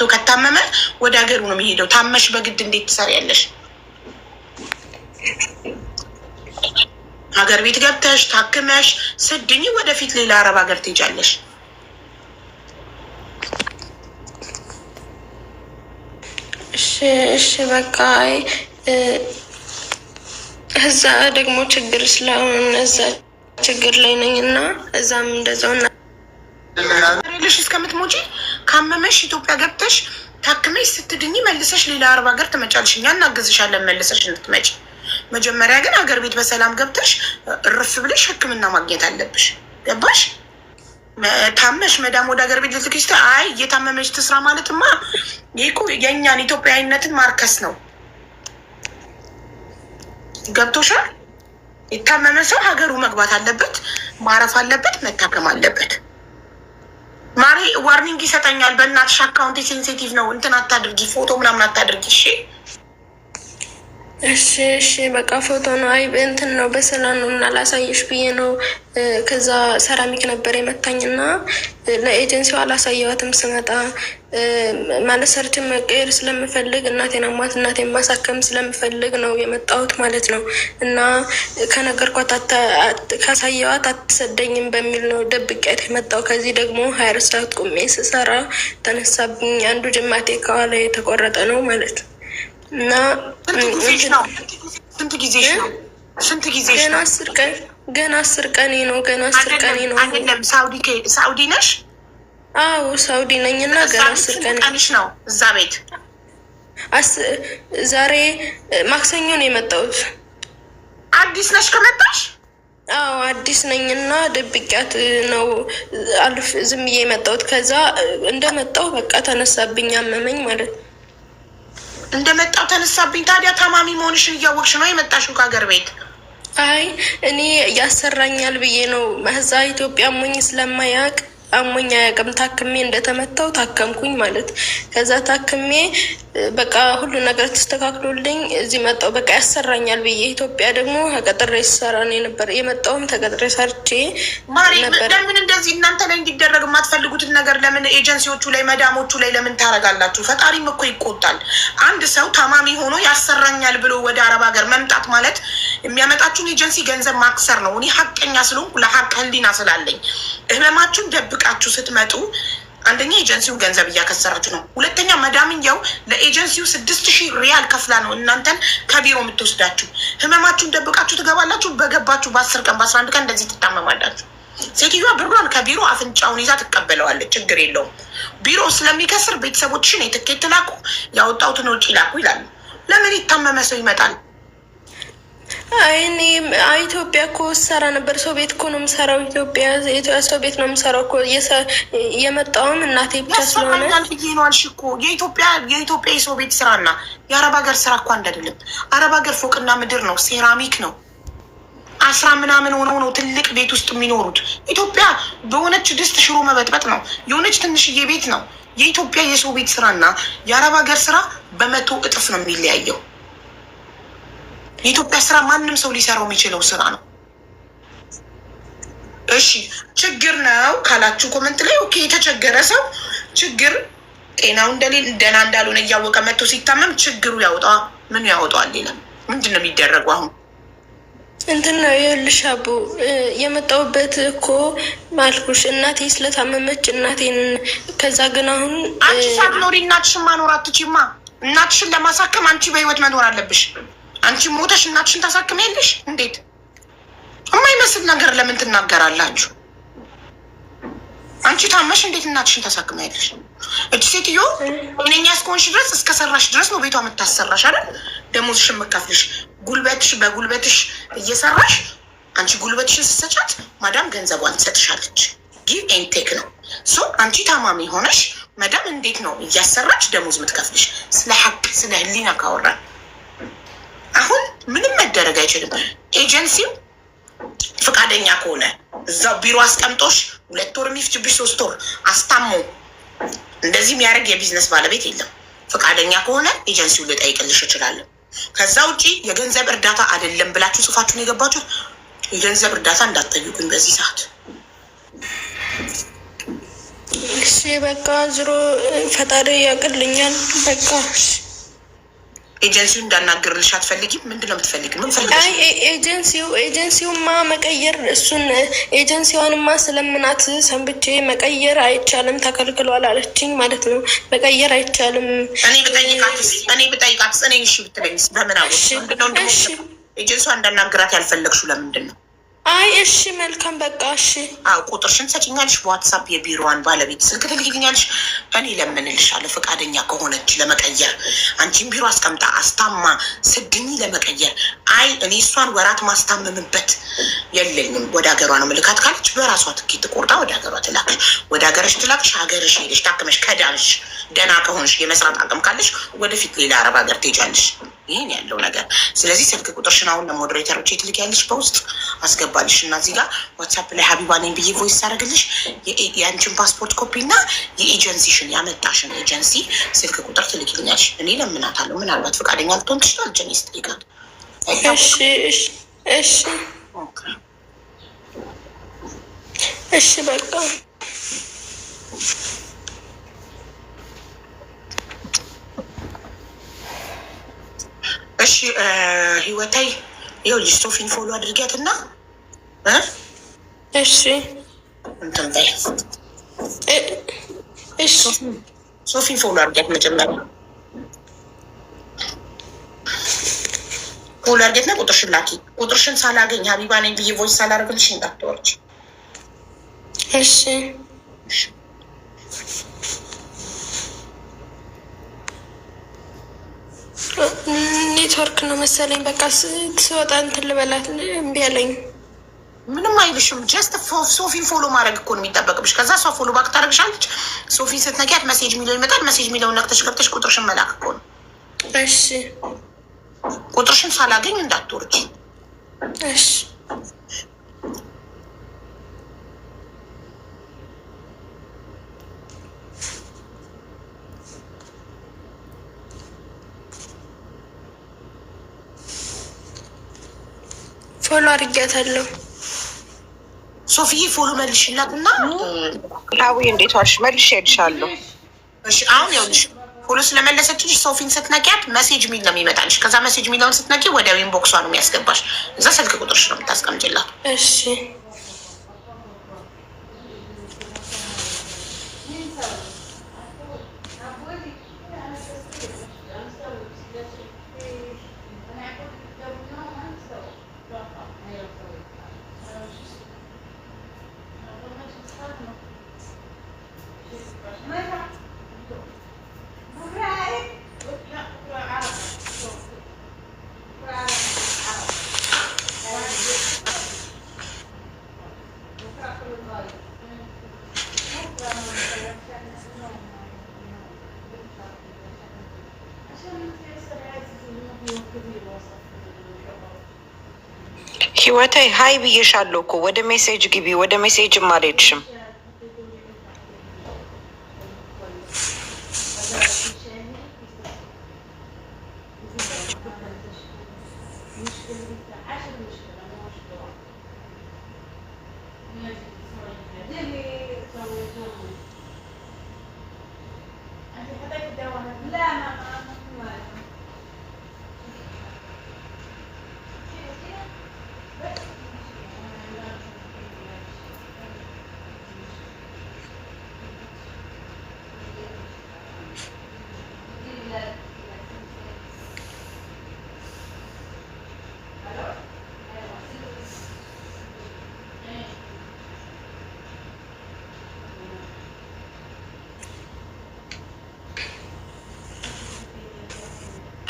ገብቶ ከታመመ ወደ ሀገሩ ነው የሚሄደው። ታመሽ በግድ እንዴት ትሰሪያለሽ? ሀገር ቤት ገብተሽ ታክመሽ ስድኝ ወደፊት ሌላ አረብ ሀገር ትሄጃለሽ። እሺ በቃ እዛ ደግሞ ችግር ስለሆነ እዛ ችግር ላይ ነኝ እና እዛም እንደዛው ልሽ እስከምትሞጪ ካመመሽ ኢትዮጵያ ገብተሽ ታክመሽ ስትድኝ መልሰሽ ሌላ አረብ ሀገር ትመጫለሽ። እኛ እናግዝሻለን መልሰሽ እንድትመጪ። መጀመሪያ ግን ሀገር ቤት በሰላም ገብተሽ እርፍ ብለሽ ሕክምና ማግኘት አለብሽ። ገባሽ? ታመሽ መዳም ወደ ሀገር ቤት ልትክስተ አይ እየታመመች ትስራ ማለትማ ይህ እኮ የእኛን ኢትዮጵያዊነትን ማርከስ ነው። ገብቶሻል? የታመመ ሰው ሀገሩ መግባት አለበት፣ ማረፍ አለበት፣ መታከም አለበት። ማሪ ዋርኒንግ ይሰጠኛል። በእናትሽ አካውንት ሴንሲቲቭ ነው፣ እንትን አታድርጊ፣ ፎቶ ምናምን አታድርጊ። እሺ በቃ ፎቶ ነው። አይ እንትን ነው በሰላም ነው እና ላሳየሽ ብዬ ነው። ከዛ ሰራሚክ ነበር የመታኝና ለኤጀንሲው አላሳየዋትም። ስመጣ ማለት ሰርችን መቀየር ስለምፈልግ እናቴን አሟት እናቴን ማሳከም ስለምፈልግ ነው የመጣሁት ማለት ነው። እና ከነገርኳት ካሳየዋት አትሰደኝም በሚል ነው ደብቄያት የመጣው። ከዚህ ደግሞ 24 ሰዓት ቁሜ ስሰራ ተነሳብኝ። አንዱ ጅማቴ ከኋላ የተቆረጠ ነው ማለት ነው። እና ስንት ጊዜሽ ነው? ገና 10 ቀኔ ነው። አይደለም ሳውዲ ነሽ? አዎ ሳውዲ ነኝ። እና ገና 10 ቀንሽ ነው እዛ ቤት። ዛሬ ማክሰኞ ነው የመጣሁት። አዲስ ነሽ ከመጣሽ? አዎ አዲስ ነኝ እና ደብቂያት ነው ዝም ብዬ የመጣሁት። ከዛ እንደመጣሁ በቃ ተነሳብኝ፣ አመመኝ ማለት ነው። እንደመጣው ተነሳብኝ። ታዲያ ታማሚ መሆንሽን እያወቅሽ ነው የመጣሽው ከሀገር ቤት? አይ እኔ ያሰራኛል ብዬ ነው። እዛ ኢትዮጵያ አሞኝ ስለማያውቅ አሞኝ አያውቅም። ታክሜ እንደተመታው ታከምኩኝ ማለት። ከዛ ታክሜ በቃ ሁሉ ነገር ተስተካክሎልኝ እዚህ መጣው። በቃ ያሰራኛል ብዬ ኢትዮጵያ ደግሞ ተቀጥሬ ስሰራ ነው ነበር የመጣውም። ተቀጥሬ ሰርቼ ማሪ ለምን እንደዚህ እናንተ ላይ እንዲደረግ የማትፈልጉትን ነገር ለምን ኤጀንሲዎቹ ላይ መዳሞቹ ላይ ለምን ታረጋላችሁ? ፈጣሪም እኮ ይቆጣል። አንድ ሰው ታማሚ ሆኖ ያሰራኛል ብሎ ወደ አረብ ሀገር መምጣት ማለት የሚያመጣችሁን ኤጀንሲ ገንዘብ ማክሰር ነው። እኔ ሀቀኛ ስለሆንኩ ለሀቅ ህሊና ስላለኝ ህመማችሁን ደብቃችሁ ስትመጡ አንደኛ ኤጀንሲውን ገንዘብ እያከሰራችሁ ነው። ሁለተኛ መዳምኛው ለኤጀንሲው 6,000 ሪያል ከፍላ ነው እናንተን ከቢሮ የምትወስዳችሁ። ህመማችሁን ደብቃችሁ ትገባላችሁ። በገባችሁ በ10 ቀን በ11 ቀን እንደዚህ ትታመማላችሁ። ሴትዮዋ ብሯን ከቢሮ አፍንጫውን ይዛ ትቀበለዋለች። ችግር የለውም። ቢሮ ስለሚከስር ቤተሰቦችሽን የትኬት ላኩ፣ ያወጣሁትን ወጪ ላኩ ይላሉ። ለምን ይታመመ ሰው ይመጣል? እኔ ኢትዮጵያ እኮ ሰራ ነበር። ሰው ቤት እኮ ነው የምሰራው። ኢትዮጵያ ሰው ቤት ነው የምሰራው እኮ። የመጣውም እናቴ ብቻ ስለሆነ ብዬ ነው አልሽ እኮ። የኢትዮጵያ የሰው ቤት ስራና የአረብ ሀገር ስራ እኮ አንድ አይደለም። አረብ ሀገር ፎቅና ምድር ነው፣ ሴራሚክ ነው። 10 ምናምን ሆነው ነው ትልቅ ቤት ውስጥ የሚኖሩት። ኢትዮጵያ በሆነች ድስት ሽሮ መበጥበጥ ነው፣ የሆነች ትንሽዬ ቤት ነው። የኢትዮጵያ የሰው ቤት ስራና የአረብ ሀገር ስራ በ100 እጥፍ ነው የሚለያየው። የኢትዮጵያ ስራ ማንም ሰው ሊሰራው የሚችለው ስራ ነው። እሺ ችግር ነው ካላችሁ ኮመንት ላይ ኦኬ። የተቸገረ ሰው ችግር ጤናው ደህና እንዳልሆነ እያወቀ መጥቶ ሲታመም ችግሩ ያወጣ ምኑ ያወጣዋል? ይላል። ምንድን ነው የሚደረገው አሁን? እንትን ነው ይኸውልሽ አቡ የመጣሁበት እኮ ማልኩሽ እናቴ ስለታመመች እናቴን። ከዛ ግን አሁን አንቺ ሳትኖሪ እናትሽን ማኖር አትችይማ። እናትሽን ለማሳከም አንቺ በህይወት መኖር አለብሽ። አንቺ ሞተሽ እናትሽን ታሳክሚያለሽ? እንዴት የማይመስል ነገር ለምን ትናገራላችሁ? አንቺ ታመሽ እንዴት እናትሽን ታሳክሚያለሽ? እቺ ሴትዮ እኔኛ እስከሆንሽ ድረስ እስከሰራሽ ድረስ ነው ቤቷ የምታሰራሽ አይደል? ደሞዝሽን የምትከፍልሽ ጉልበትሽ በጉልበትሽ እየሰራሽ አንቺ ጉልበትሽን ስትሰጫት ማዳም ገንዘቧን ትሰጥሻለች። ጊቭ ኤንድ ቴክ ነው። ሶ አንቺ ታማሚ ሆነሽ ማዳም እንዴት ነው እያሰራች ደሞዝ የምትከፍልሽ? ስለ ሀቅ ስለ ህሊና ካወራን አሁን ምንም መደረግ አይችልም። ኤጀንሲው ፈቃደኛ ከሆነ እዛው ቢሮ አስቀምጦሽ 2 ወር የሚፍጅብሽ 3 ወር አስታሞ እንደዚህ የሚያደርግ የቢዝነስ ባለቤት የለም። ፈቃደኛ ከሆነ ኤጀንሲው ልጠይቅልሽ እችላለሁ። ከዛ ውጪ የገንዘብ እርዳታ አይደለም ብላችሁ ጽፋችሁን የገባችሁት የገንዘብ እርዳታ እንዳትጠይቁኝ በዚህ ሰዓት። እሺ በቃ ዝሮ ፈጣሪ ያቅልኛል። በቃ ኤጀንሲው እንዳናገርልሽ አትፈልጊም? ምንድን ነው የምትፈልጊው? ምን ፈልገሽ? ኤጀንሲውማ መቀየር እሱን ኤጀንሲዋንማ ስለምናት ሰንብቼ መቀየር አይቻልም ተከልክሏል አለችኝ ማለት ነው። መቀየር አይቻልም። እኔ ብጠይቃትስ እኔ እሺ ብትለኝስ በምን አወቅሽ? ምንድነው ኤጀንሲዋ እንዳናግራት ያልፈለግሽው ለምንድን ነው? አይ እሺ መልካም በቃ እሺ። አዎ ቁጥርሽን ሰጭኛለሽ፣ በዋትሳፕ የቢሮዋን ባለቤት ስልክ ትልክልኛለሽ። እኔ ለምንልሻለሁ ፈቃደኛ ከሆነች ለመቀየር። አንቺን ቢሮ አስቀምጣ አስታማ ስድኝ ለመቀየር። አይ እኔ እሷን ወራት ማስታመምበት የለኝም ወደ ሀገሯ ነው ምልካት ካለች በራሷ ትኬት ቆርጣ ወደ ሀገሯ ትላክሽ። ወደ ሀገርሽ ትላክሽ። ሀገርሽ ሄደሽ ታክመሽ ከዳንሽ ደህና ከሆንሽ የመስራት አቅም ካለሽ ወደፊት ሌላ አረብ ሀገር ትሄጃለሽ። ይህን ያለው ነገር። ስለዚህ ስልክ ቁጥርሽን አሁን ለሞዴሬተሮች ትልኪያለሽ፣ በውስጥ አስገባልሽ እና እዚህ ጋር ዋትሳፕ ላይ ሀቢባ ነኝ ብዬ ቮይስ ሳደርግልሽ የአንቺን ፓስፖርት ኮፒ እና የኤጀንሲሽን ያመጣሽን ኤጀንሲ ስልክ ቁጥር ትልኪልኛለሽ። እኔ ለምናታለሁ። ምናልባት ፈቃደኛ ልትሆን ትችላል። ጀኒስ ጠይቃት። እሺ በቃ እሺ ህይወታይ ይኸውልሽ ሶፊን ፎሎ አድርጊያት እና እሺ እንትን በይ። እሺ ሶፊን ፎሎ አድርጊያት መጀመሪያ ፎሎ አድርጊያትና ቁጥርሽን ላኪ። ቁጥርሽን ሳላገኝ ሀቢባ ነኝ ብዬ ቮይስ ሳላደርግልሽ እንዳትወርጂ እሺ። ኔትወርክ ነው መሰለኝ። በቃ ስወጣ እንትን ልበላት እምቢ አለኝ። ምንም አይልሽም። ጀስት ሶፊን ፎሎ ማድረግ እኮ ነው የሚጠበቅብሽ። ከዛ እሷ ፎሎ ባክ ታደርግሻለች። ሶፊን ስትነኪያት መሴጅ የሚለው ይመጣል። መሴጅ የሚለውን ነክተሽ ገብተሽ ቁጥርሽን መላክ እኮ ነው። እሺ ቁጥርሽን ሳላገኝ እንዳትወርጂ እሺ። ፎሎ አድርጊያታለሁ። ሶፊዬ ፎሎ መልሽላት እና አዊ እንዴት ዋልሽ? መልሽ ሄድሻለሁ። እሺ አሁን ይኸውልሽ ፎሎ ስለመለሰችልሽ ሶፊን ስትነቂያት መሴጅ ሚል ነው የሚመጣልሽ። ከዛ መሴጅ ሚለውን ስትነቂ ወደ ኢንቦክሷ ነው የሚያስገባሽ። እዛ ስልክ ቁጥርሽ ነው የምታስቀምጭላት። እሺ ህይወቴ ሀይ ብዬሻለሁ እኮ ወደ ሜሴጅ ግቢ። ወደ ሜሴጅም አልሄድሽም።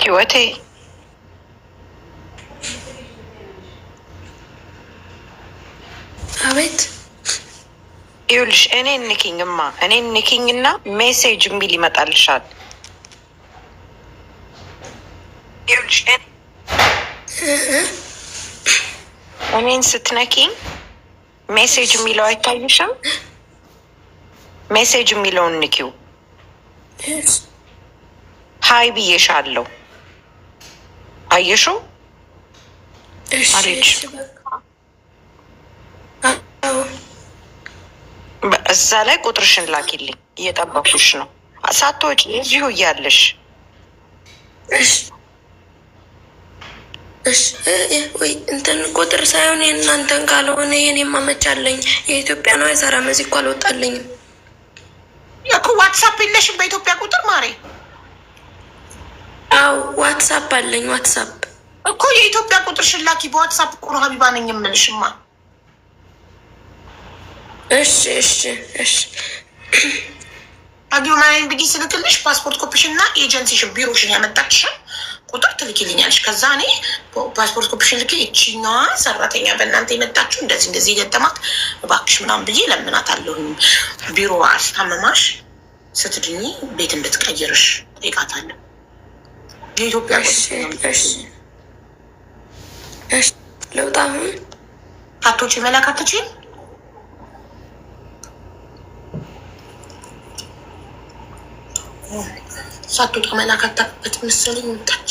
ህይወቴ አቤት። ይኸውልሽ እኔን ንኪኝማ፣ እኔን ንኪኝና ሜሴጅ የሚል ይመጣልሻል። ይኸውልሽ እኔን ስትነኪኝ ሜሴጅ የሚለው አይታይሽም? ሜሴጅ የሚለውን ንኪው። ሀይ ብዬሻለሁ። አየሽው? እዛ ላይ ቁጥርሽን ላኪልኝ። እየጠበኩሽ ነው። ሳትወጪ እዚሁ እያለሽ ወይ እንትን ቁጥር ሳይሆን የእናንተን ካልሆነ የኔ ማመቻለኝ። የኢትዮጵያ ነው አይሰራም። እዚህ እኮ አልወጣልኝም እኮ። ዋትሳፕ የለሽም በኢትዮጵያ ቁጥር ማሬ? አው ዋትሳፕ አለኝ። ዋትሳፕ እኮ የኢትዮጵያ ቁጥር ሽላኪ በዋትሳፕ እኮ ነው ሀቢባ ነኝ የምልሽማ። እሺ አግማይን ብጊ ስልክልሽ ፓስፖርት ኮፒሽን እና ኤጀንሲሽን ቢሮሽን ያመጣችሽን ቁጥር ትልኪልኛለሽ። ከዛ እኔ ፓስፖርት ኮፒሽን ልክ እቺኛዋ ሰራተኛ በእናንተ የመጣችሁ እንደዚህ ገጠማት እባክሽ ምናምን ብዬ ለምናት አለሁኝ። ቢሮ አስታመማሽ ስትድኝ ቤት እንድትቀይርሽ ጠይቃታለሁ። የኢትዮጵያ ለውጣ አሁን ካቶች መላካትችን ሳትወጣ መላካታበት መሰለኝ ምታች